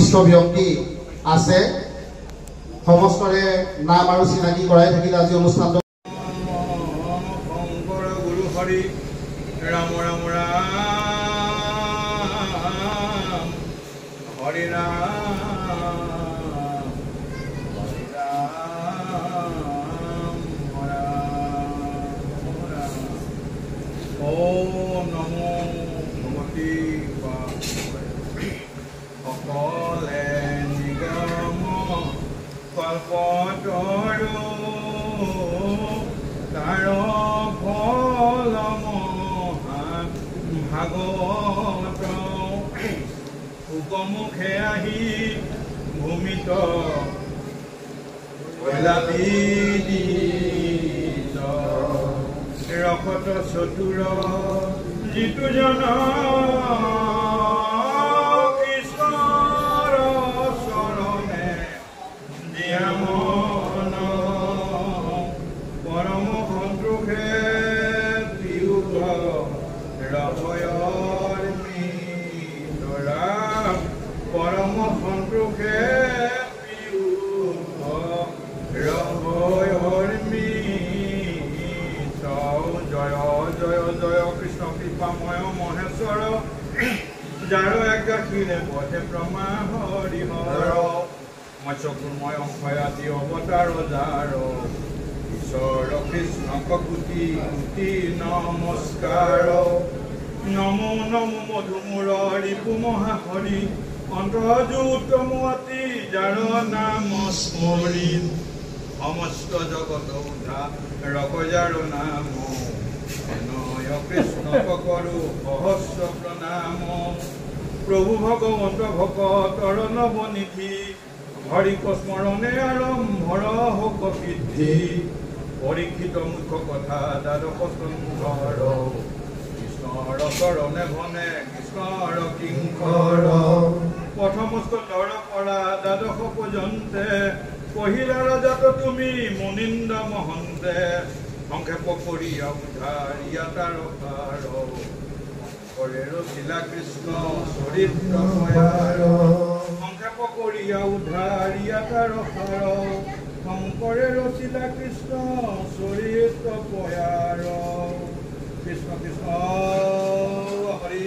বিশিষ্ট ব্যক্তি আছে সমস্তৰে নাম আৰু চিনাকি কৰাই থাকিলে আজি অনুষ্ঠানটো শংকৰ গুৰু হৰি ৰাম ৰাম ৰাম হৰি ৰাম হৰি ৰাম ওম নমো ভগৱতী সকলে নিগম কল্পতৰু তাৰ ফল ভাগৱত উপমুখে আহি ভূমিত ৰখত চতুৰ যিটো জন কৃষ্ণৰ চৰণে দিয়া মন পৰম সন্তোষে পিউষ ৰভয়ৰ মিতৰা পৰম সন্তোষে জয় কৃষ্ণ কৃপাময় মহেশ্বৰ যাৰ একাশীৰে পথে প্ৰমা হৰিহৰ মৎস্যকুৰ্ময় অংশয়াতি অৱতাৰ যাৰ ঈশ্বৰ কৃষ্ণক কোটি কোটি নমস্কাৰ নমো নমো মধুমূৰ ৰিপু মহাহৰি অন্তৰ্যুতমতি যাৰ নাম স্মৰি সমস্ত জগত উদ্ধাৰক যাৰ নাম নয় কৃষ্ণক কৰো সহস্ৰ প্ৰণাম প্ৰভু ভগৱন্ত ভকতৰ নৱনিধি হৰিক স্মৰণে আৰম্ভৰ হক সিদ্ধি পৰীক্ষিত মুখ্য কথা দ্বাদশ স্কন্ধৰ কৃষ্ণৰ চৰণে ভনে কৃষ্ণৰ কিংকৰ প্ৰথম স্কন্ধৰ পৰা দ্বাদশ পৰ্যন্তে পহিলা ৰাজাত তুমি মুনিন্দ মহন্তে সংক্ষেপ কৰি উদ্ধাৰিয়া তাৰ কৰে ৰচিলা কৃষ্ণ চৰিত্ৰ সংক্ষেপ কৰি উদ্ধাৰিয়া তাৰ শংকৰে ৰচিলা কৃষ্ণ চৰিত্ৰ পয়াৰ কৃষ্ণ কৃষ্ণ হৰি